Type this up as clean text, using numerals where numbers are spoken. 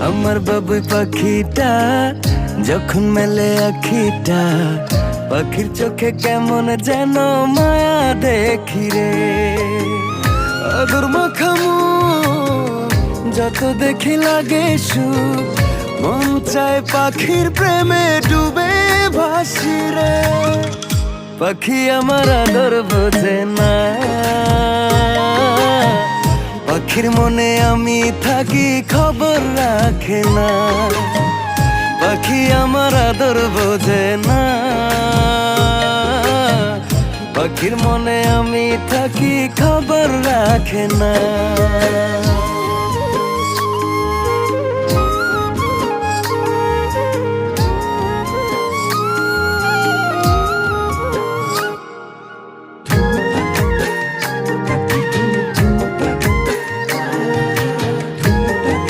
আমার বাবুই পাখিটা যখন মেলে আখিটা, পাখির চোখে কেমন যেন মায়া দেখি রে। আদর মাখামু যত দেখি লাগে সুখ, মন চায় পাখির প্রেমে ডুবে ভাসি রে। পাখি আমার আদর বোঝে না, পাখির মনে আমি থাকি খবর রাখে না। পাখি আমার আদর বোঝে না, পাখির মনে আমি থাকি খবর রাখে না।